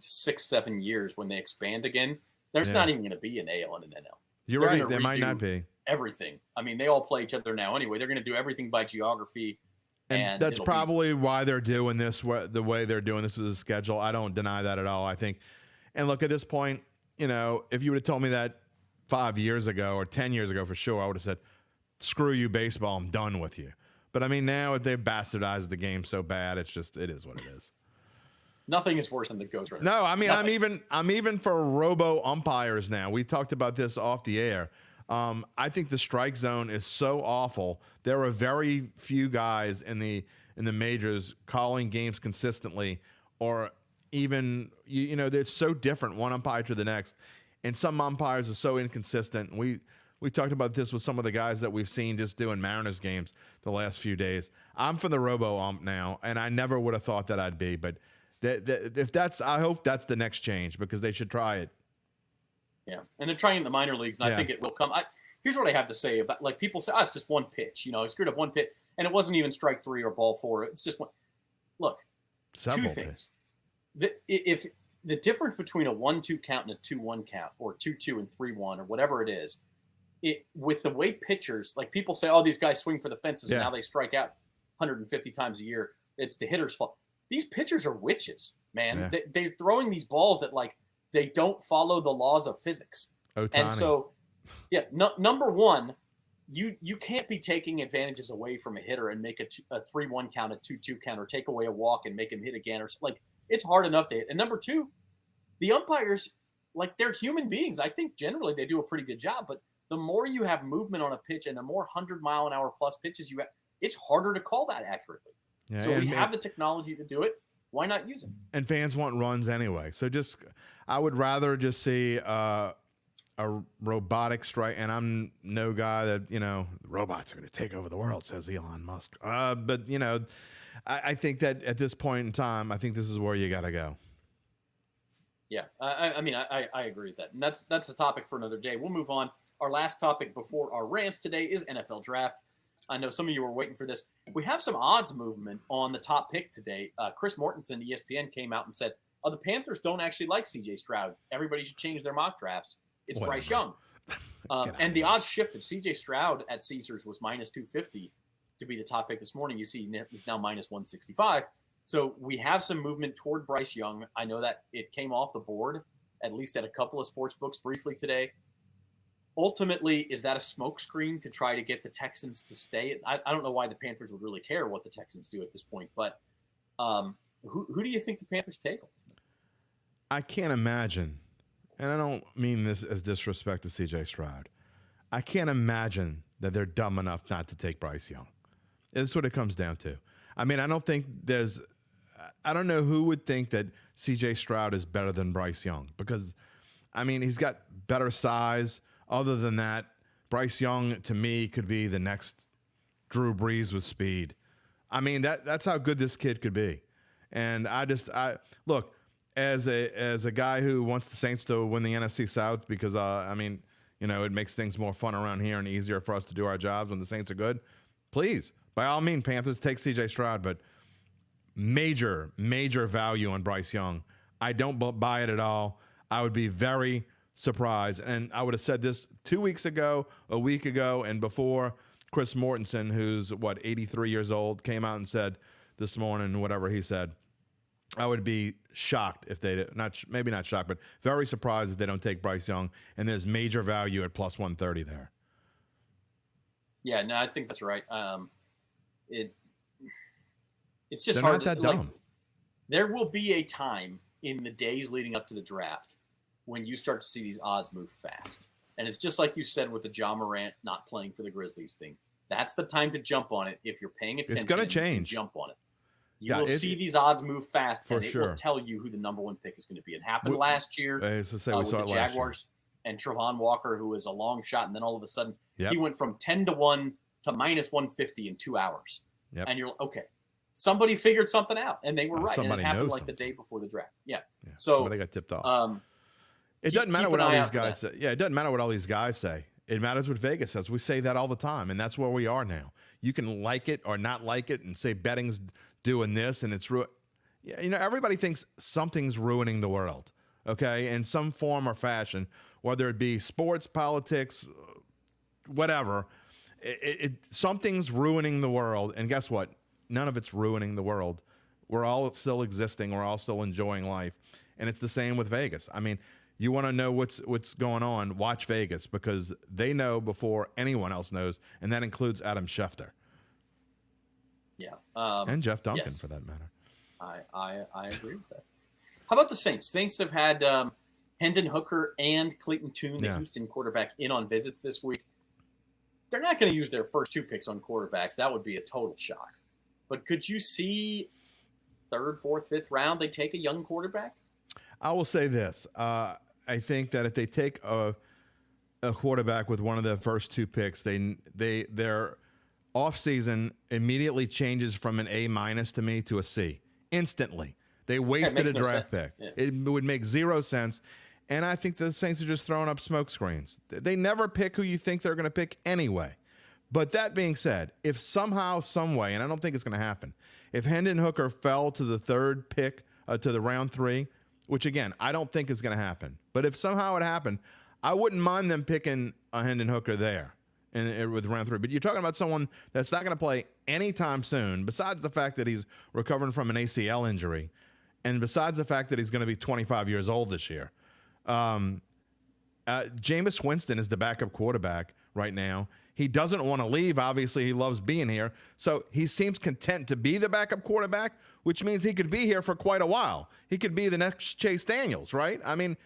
6-7 years when they expand again. There's not even going to be an AL and an NL.
You're right. There might not be.
Everything. I mean, they all play each other now anyway. They're going to do everything by geography.
And that's probably why they're doing this the way they're doing this with the schedule. I don't deny that at all. I think, and look, at this point, if you would have told me that 5 years ago or 10 years ago for sure, I would have said, screw you, baseball, I'm done with you. But I mean, now they've bastardized the game so bad, it is what it is.
Nothing is worse than the ghost runner.
No, I mean,
Nothing.
I'm even for robo umpires now. We talked about this off the air. I think the strike zone is so awful. There are very few guys in the majors calling games consistently, or even you know, it's so different one umpire to the next, and some umpires are so inconsistent. We talked about this with some of the guys that we've seen just doing Mariners games the last few days. I'm for the robo ump now, and I never would have thought that I'd be, but if that's, I hope that's the next change, because they should try it.
Yeah, and they're trying in the minor leagues, and
Yeah.
I think it will come. Here's what I have to say about, like, people say, it's just one pitch. You know, I screwed up one pitch, and it wasn't even strike 3 or ball 4. It's just one. Look,
Several
two things. If the difference between a 1-2 count and a 2-1 count, or 2-2 and 3-1, or whatever it is, with the way pitchers, like, people say, these guys swing for the fences, and now they strike out 150 times a year. It's the hitter's fault. These pitchers are witches, man.
Yeah.
They're throwing these balls that, like, they don't follow the laws of physics.
Ohtani.
And so, yeah, number one, you can't be taking advantages away from a hitter and make a 3-1 count, a 2-2 count, or take away a walk and make him hit again, or like, it's hard enough to hit. And number two, the umpires, like, they're human beings. I think generally they do a pretty good job, but the more you have movement on a pitch and the more 100-mile-an-hour plus pitches you have, it's harder to call that accurately.
Yeah,
so we have the technology to do it. Why not use it?
And fans want runs anyway. So I would rather just see a robotic strike. And I'm no guy that, you know, robots are going to take over the world, says Elon Musk. But, you know, I think that at this point in time, I think this is where you got to go.
Yeah, I mean, I agree with that. And that's a topic for another day. We'll move on. Our last topic before our rants today is NFL draft. I know some of you were waiting for this. We have some odds movement on the top pick today. Chris Mortensen, ESPN, came out and said, the Panthers don't actually like C.J. Stroud. Everybody should change their mock drafts. It's
Whatever.
Bryce Young. And the odds shifted. C.J. Stroud at Caesars was minus 250 to be the top pick this morning. You see he's now minus 165. So we have some movement toward Bryce Young. I know that it came off the board, at least at a couple of sports books briefly today. Ultimately, is that a smokescreen to try to get the Texans to stay? I don't know why the Panthers would really care what the Texans do at this point, but who do you think the Panthers take?
I can't imagine, and I don't mean this as disrespect to C.J. Stroud. I can't imagine that they're dumb enough not to take Bryce Young. That's what it comes down to. I mean, I don't know who would think that C.J. Stroud is better than Bryce Young, because, I mean, he's got better size. Other than that, Bryce Young, to me, could be the next Drew Brees with speed. I mean, that's how good this kid could be. And I look, as a guy who wants the Saints to win the NFC South, because, I mean, you know, it makes things more fun around here and easier for us to do our jobs when the Saints are good. Please, by all means, Panthers, take C.J. Stroud, but major value on Bryce Young. I don't buy it at all. I would be very surprised, and I would have said this 2 weeks ago, a week ago, and before. Chris Mortensen, who's 83 years old, came out and said this morning, whatever he said, I would be shocked if they maybe not shocked, but very surprised if they don't take Bryce Young, and there's major value at plus 130 there.
Yeah, no, I think that's right. It's just
They're
hard.
Not that dumb.
There will be a time in the days leading up to the draft when you start to see these odds move fast. And it's just like you said with the Ja Morant not playing for the Grizzlies thing. That's the time to jump on it if you're paying attention.
It's going to change.
Jump on it. You will see these odds move fast, and it
sure.
will tell you who the number one pick is going to be. It happened last year
with
the Jaguars and Travon Walker, who was a long shot, and then all of a sudden
Yep.
he went from 10-1 to minus 150 in 2 hours.
Yep.
And you're like, okay, somebody figured something out, and they were right. And
somebody
it happened
knows
like the
something.
day before the draft. Yeah.
Yeah.
So
Somebody got tipped off. It doesn't matter what all these guys say. Yeah, it doesn't matter what all these guys say. It matters what Vegas says. We say that all the time, and that's where we are now. You can like it or not like it and say betting's doing this, and it's yeah, you know, everybody thinks something's ruining the world, okay, in some form or fashion, whether it be sports, politics, whatever. Something's ruining the world, and guess what? None of it's ruining the world. We're all still existing. We're all still enjoying life, and it's the same with Vegas. I mean, you want to know what's going on, watch Vegas, because they know before anyone else knows, and that includes Adam Schefter.
Yeah.
And Jeff Duncan,
yes.
for that matter.
I agree with that. How about the Saints? Saints have had Hendon Hooker and Clayton Tune, the Houston quarterback, in on visits this week. They're not going to use their first 2 picks on quarterbacks. That would be a total shock. But could you see 3rd, 4th, 5th round they take a young quarterback?
I will say this. I think that if they take a quarterback with one of their first 2 picks, their offseason immediately changes from an A- to me to a C. Instantly. They wasted a draft pick. Yeah. It would make 0 sense. And I think the Saints are just throwing up smoke screens. They never pick who you think they're going to pick anyway. But that being said, if somehow, some way, and I don't think it's going to happen, if Hendon Hooker fell to the 3rd pick, to the round 3, which again, I don't think is going to happen. But if somehow it happened, I wouldn't mind them picking a Hendon Hooker there with round 3. But you're talking about someone that's not going to play anytime soon, besides the fact that he's recovering from an ACL injury, and besides the fact that he's going to be 25 years old this year. Jameis Winston is the backup quarterback right now. He doesn't want to leave. Obviously, he loves being here. So he seems content to be the backup quarterback, which means he could be here for quite a while. He could be the next Chase Daniels, right? I mean,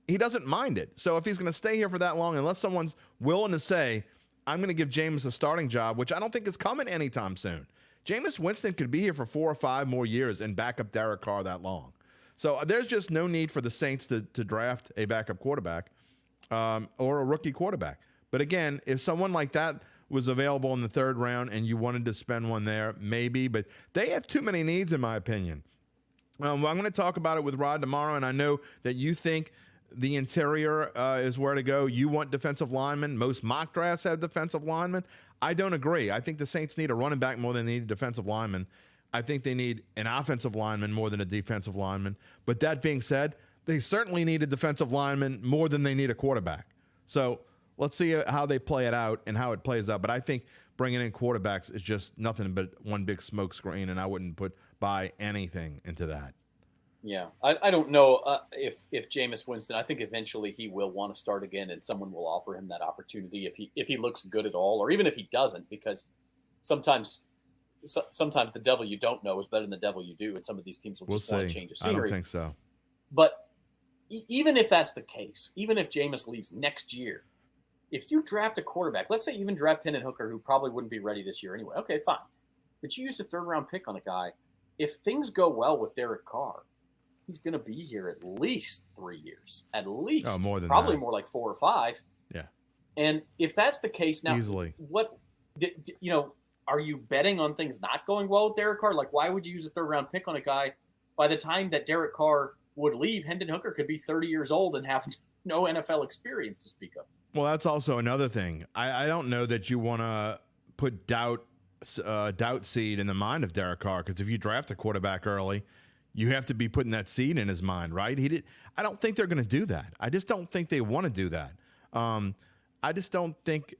he doesn't mind it. So if he's going to stay here for that long, unless someone's willing to say, I'm going to give Jameis a starting job, which I don't think is coming anytime soon. Jameis Winston could be here for 4 or 5 more years and back up Derek Carr that long. So there's just no need for the Saints to draft a backup quarterback or a rookie quarterback. But again, if someone like that was available in the 3rd round and you wanted to spend one there, maybe. But they have too many needs, in my opinion. I'm going to talk about it with Rod tomorrow, and I know that you think the interior is where to go. You want defensive linemen. Most mock drafts have defensive linemen. I don't agree. I think the Saints need a running back more than they need a defensive lineman. I think they need an offensive lineman more than a defensive lineman. But that being said, they certainly need a defensive lineman more than they need a quarterback. So let's see how they play it out and how it plays out. But I think bringing in quarterbacks is just nothing but one big smoke screen, and I wouldn't buy anything into that.
Yeah, I don't know if Jameis Winston. I think eventually he will want to start again, and someone will offer him that opportunity if he looks good at all, or even if he doesn't, because sometimes the devil you don't know is better than the devil you do, and some of these teams will just want to change the scenery.
I don't think so.
But even if that's the case, even if Jameis leaves next year, if you draft a quarterback, let's say you even draft Hendon Hooker, who probably wouldn't be ready this year anyway. Okay, fine. But you use a 3rd round pick on a guy. If things go well with Derek Carr, he's going to be here at least 3 years. At least.
Oh, more than
probably
that.
More like 4 or 5.
Yeah.
And if that's the case, now,
easily,
what, are you betting on things not going well with Derek Carr? Like, why would you use a 3rd round pick on a guy? By the time that Derek Carr would leave, Hendon Hooker could be 30 years old and have no NFL experience to speak of.
Well, that's also another thing. I don't know that you want to put doubt seed in the mind of Derek Carr, because if you draft a quarterback early, you have to be putting that seed in his mind, right? I don't think they're going to do that. I just don't think they want to do that. I just don't think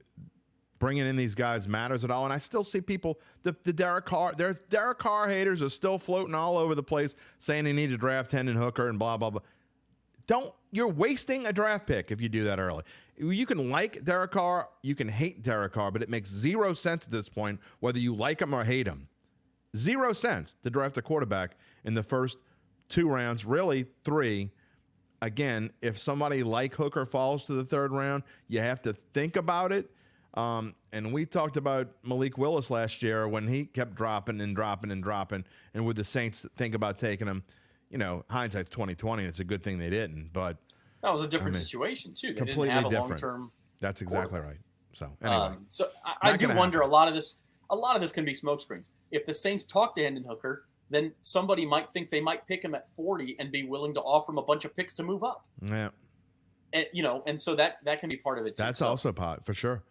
bringing in these guys matters at all. And I still see people, the Derek Carr haters are still floating all over the place saying they need to draft Hendon Hooker and blah, blah, blah. You're wasting a draft pick if you do that early. You can like Derek Carr, you can hate Derek Carr, but it makes 0 sense at this point whether you like him or hate him. 0 sense to draft a quarterback in the first 2 rounds, really 3. Again, if somebody like Hooker falls to the 3rd round, you have to think about it. And we talked about Malik Willis last year when he kept dropping and dropping and dropping, and would the Saints think about taking him? Hindsight's 20/20. It's a good thing they didn't, but
that was a different situation too. They
completely
didn't have a
different.
Long-term.
That's exactly right. So anyway,
I do wonder a lot of this can be smoke screens. If the Saints talk to Hendon Hooker, then somebody might think they might pick him at 40 and be willing to offer him a bunch of picks to move up.
Yeah,
and so that can be part of it too.
That's also part for sure.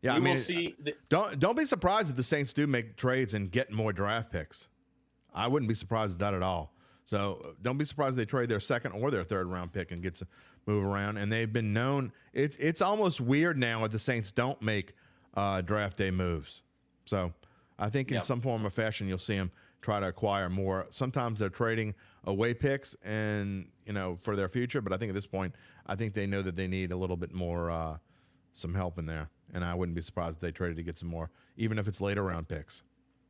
Yeah,
we'll see.
Don't be surprised if the Saints do make trades and get more draft picks. I wouldn't be surprised at that at all. So don't be surprised they trade their 2nd or their 3rd round pick and get to move around. And they've been known. It's almost weird now that the Saints don't make draft day moves. So I think in some form or fashion you'll see them try to acquire more. Sometimes they're trading away picks and, for their future. But I think at this point, I think they know that they need a little bit more, some help in there. And I wouldn't be surprised if they traded to get some more, even if it's later round picks.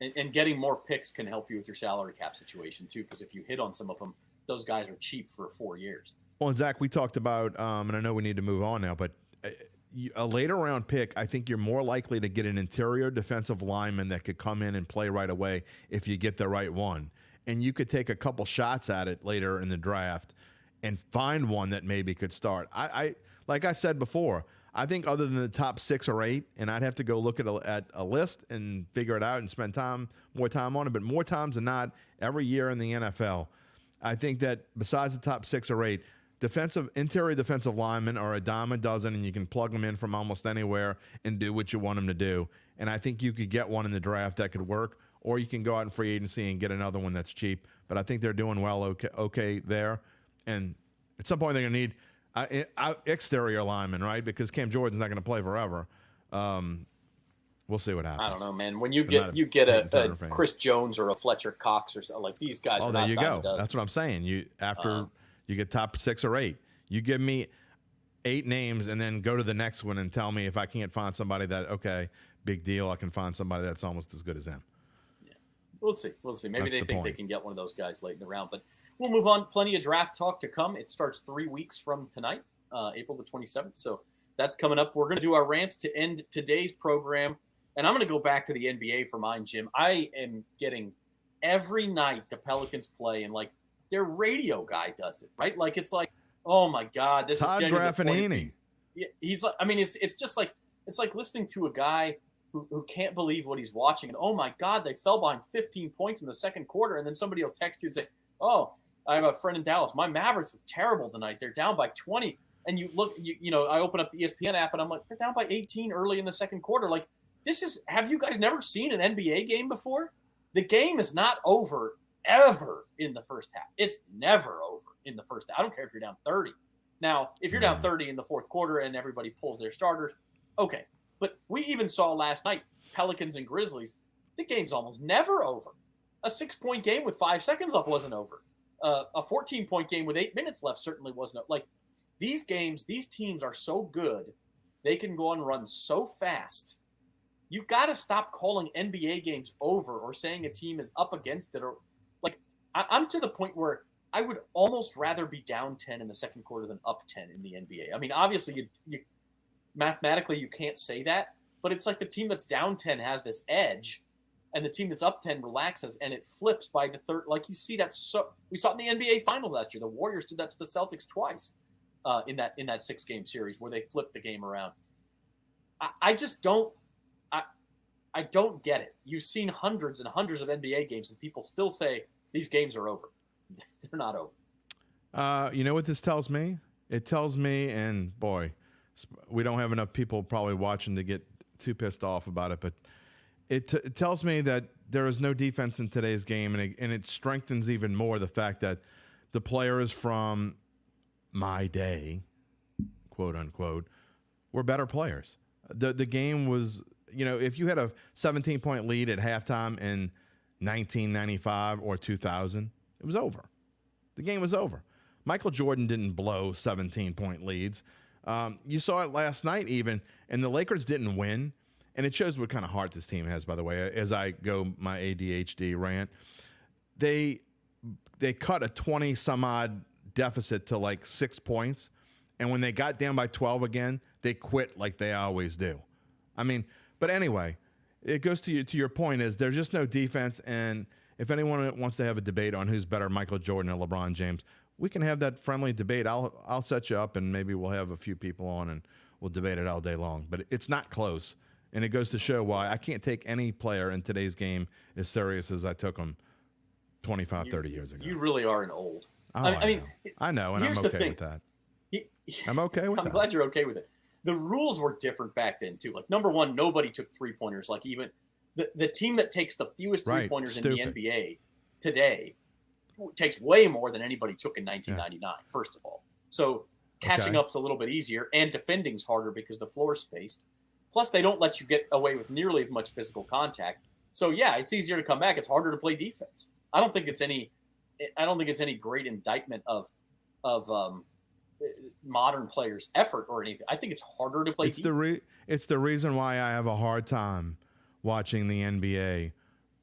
And getting more picks can help you with your salary cap situation too, because if you hit on some of them, those guys are cheap for 4 years.
Well, and Zach, we talked about, and I know we need to move on now, but a later round pick, I think you're more likely to get an interior defensive lineman that could come in and play right away if you get the right one. And you could take a couple shots at it later in the draft and find one that maybe could start. I like I said before, I think other than the top 6 or 8, and I'd have to go look at a list and figure it out and spend more time on it, but more times than not, every year in the NFL, I think that besides the top 6 or 8, interior defensive linemen are a dime a dozen, and you can plug them in from almost anywhere and do what you want them to do. And I think you could get one in the draft that could work, or you can go out in free agency and get another one that's cheap. But I think they're doing well, okay there. And at some point they're going to need exterior linemen, right? Because Cam Jordan's not going to play forever. We'll see what happens.
I don't know, man. When you get a Chris Jones or a Fletcher Cox or something, like these guys.
Oh, there you go. That's what I'm saying. You get top 6 or 8. You give me 8 names and then go to the next one and tell me if I can't find somebody that, okay, big deal, I can find somebody that's almost as good as him.
Yeah. We'll see. Maybe they think they can get one of those guys late in the round. But we'll move on. Plenty of draft talk to come. It starts 3 weeks from tonight, April the 27th. So that's coming up. We're going to do our rants to end today's program. And I'm going to go back to the NBA for mine, Jim. I am getting every night the Pelicans play, and like their radio guy does it, right? Like it's like, oh my God, this
Todd
is getting
Graffanini.
Yeah, he's like, I mean, it's just like, it's like listening to a guy who can't believe what he's watching. And oh my God, they fell behind 15 points in the second quarter. And then somebody will text you and say, oh, I have a friend in Dallas. My Mavericks are terrible tonight. They're down by 20. And you look, I open up the ESPN app and I'm like, they're down by 18 early in the second quarter. Like, have you guys never seen an NBA game before? The game is not over ever in the first half. It's never over in the first half. I don't care if you're down 30. Now, if you're down 30 in the fourth quarter and everybody pulls their starters, okay. But we even saw last night, Pelicans and Grizzlies, the game's almost never over. A 6-point game with 5 seconds left wasn't over. A 14-point game with 8 minutes left certainly wasn't. Like, these teams are so good, they can go on run so fast. You got to stop calling NBA games over or saying a team is up against it. Or like, I'm to the point where I would almost rather be down 10 in the second quarter than up 10 in the NBA. I mean, obviously, you mathematically you can't say that, but it's like the team that's down 10 has this edge, and the team that's up 10 relaxes, and it flips by the third. Like, you see that, so we saw it in the NBA Finals last year. The Warriors did that to the Celtics twice in that 6-game series where they flipped the game around. I just don't. I don't get it. You've seen hundreds and hundreds of NBA games, and people still say these games are over. They're not over.
You know what this tells me? It tells me, and boy, we don't have enough people probably watching to get too pissed off about it, but it tells me that there is no defense in today's game, and it strengthens even more the fact that the players from my day, quote unquote, were better players. The game was, if you had a 17-point lead at halftime in 1995 or 2000, it was over. The game was over. Michael Jordan didn't blow 17-point leads. You saw it last night even, and the Lakers didn't win. And it shows what kind of heart this team has, by the way, as I go my ADHD rant. They cut a 20-some-odd deficit to like 6 points, and when they got down by 12 again, they quit like they always do. I mean, but anyway, it goes to your point is there's just no defense, and if anyone wants to have a debate on who's better, Michael Jordan or LeBron James, we can have that friendly debate. I'll set you up, and maybe we'll have a few people on, and we'll debate it all day long. But it's not close, and it goes to show why I can't take any player in today's game as serious as I took them 25, 30 years ago.
You really are an old.
Oh, I know, and I'm okay with that. I'm okay with that.
I'm glad you're okay with it. The rules were different back then, too. Like, number one, nobody took three-pointers. Like, even the team that takes the fewest three-pointers in the NBA today takes way more than anybody took in 1999, first of all. So catching up's a little bit easier, and defending's harder because the floor is spaced. Plus, they don't let you get away with nearly as much physical contact. So yeah, it's easier to come back. It's harder to play defense. I don't think it's any great indictment of modern players' effort or anything. I think it's harder to play defense.
It's the reason why I have a hard time watching the NBA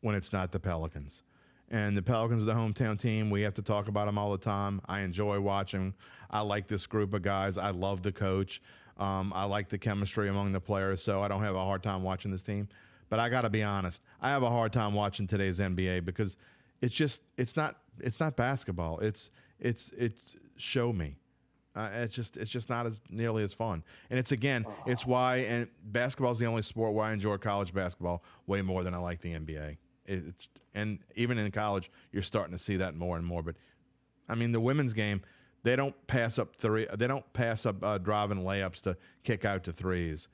when it's not the Pelicans. And the Pelicans are the hometown team. We have to talk about them all the time. I enjoy watching. I like this group of guys. I love the coach. I like the chemistry among the players, so I don't have a hard time watching this team. But I got to be honest, I have a hard time watching today's NBA because it's not basketball. It's show me. It's just not as nearly as fun. And it's why, and basketball is the only sport where I enjoy college basketball way more than I like the NBA. And even in college, you're starting to see that more and more. But I mean, the women's game, they don't pass up driving layups to kick out to threes.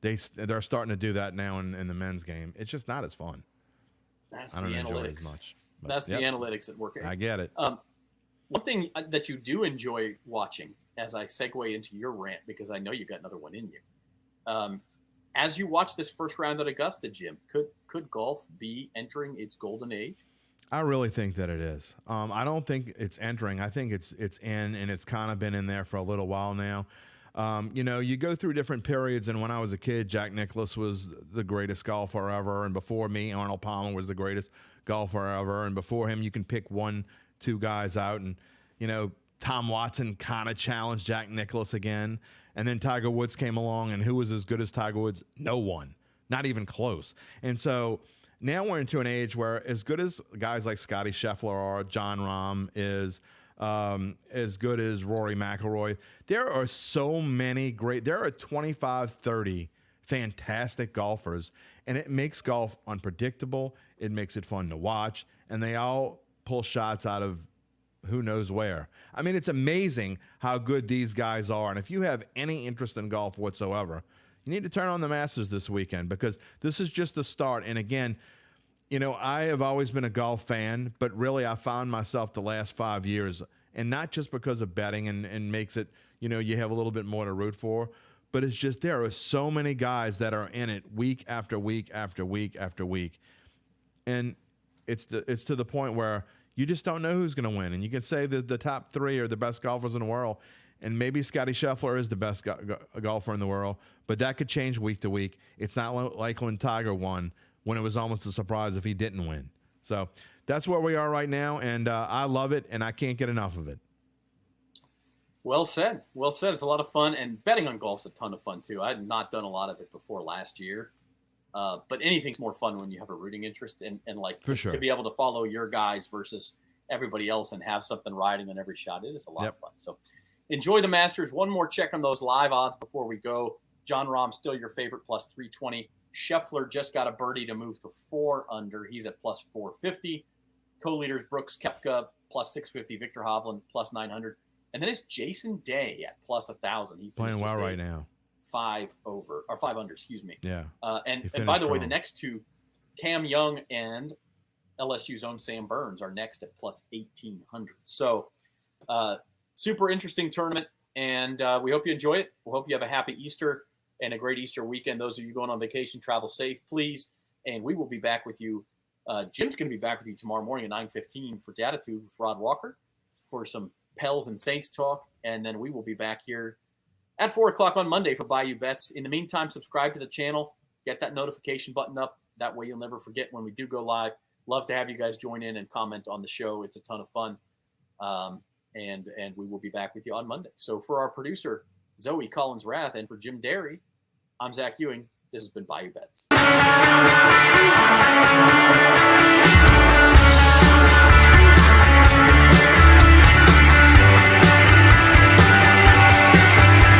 They're starting to do that now in the men's game. It's just not as fun.
I don't enjoy it as much. But that's the analytics at work.
I get it.
One thing that you do enjoy watching, as I segue into your rant, because I know you got another one in you. As you watch this first round at Augusta, Jim, could golf be entering its golden age?
I really think that it is. I don't think it's entering. I think it's in, and it's kind of been in there for a little while now. You go through different periods, and when I was a kid, Jack Nicklaus was the greatest golfer ever, and before me, Arnold Palmer was the greatest golfer ever, and before him, you can pick 1-2 guys out, and Tom Watson kind of challenged Jack Nicklaus again. And then Tiger Woods came along, and who was as good as Tiger Woods? No one. Not even close. And so now we're into an age where as good as guys like Scotty Scheffler are, John Rahm is, as good as Rory McIlroy, there are so many there are 25, 30 fantastic golfers, and it makes golf unpredictable. It makes it fun to watch, and they all pull shots out of who knows where. I mean, it's amazing how good these guys are. And if you have any interest in golf whatsoever, you need to turn on the Masters this weekend, because this is just the start. And again, I have always been a golf fan, but really I found myself the last 5 years, and not just because of betting and makes it, you have a little bit more to root for, but it's just there are so many guys that are in it week after week after week after week. And it's to the point where you just don't know who's going to win. And you can say that the top 3 are the best golfers in the world, and maybe Scotty Scheffler is the best golfer in the world, but that could change week to week. It's not like when Tiger won, when it was almost a surprise if he didn't win. So that's where we are right now, and I love it, and I can't get enough of it.
Well said. Well said. It's a lot of fun, and betting on golf's a ton of fun, too. I had not done a lot of it before last year. But anything's more fun when you have a rooting interest, and to be able to follow your guys versus everybody else and have something riding on every shot. It is a lot of fun. So enjoy the Masters. One more check on those live odds before we go. John Rahm still your favorite, plus 320. Scheffler just got a birdie to move to 4 under. He's at plus 450. Co-leaders Brooks Koepka plus 650. Victor Hovland plus 900. And then it's Jason Day at plus 1,000. He
playing well right now.
5 under, excuse me.
Yeah.
And by the way, the next two, Cam Young and LSU's own Sam Burns, are next at plus 1,800. So super interesting tournament, and we hope you enjoy it. We hope you have a happy Easter and a great Easter weekend. Those of you going on vacation, travel safe, please. And we will be back with you. Jim's going to be back with you tomorrow morning at 9:15 for Datitude with Rod Walker for some Pels and Saints talk. And then we will be back here at 4 o'clock on Monday for Bayou Bets. In the meantime, subscribe to the channel. Get that notification button up. That way you'll never forget when we do go live. Love to have you guys join in and comment on the show. It's a ton of fun. And we will be back with you on Monday. So for our producer, Zoe Collins-Rath, and for Jim Derry, I'm Zach Ewing. This has been Bayou Bets.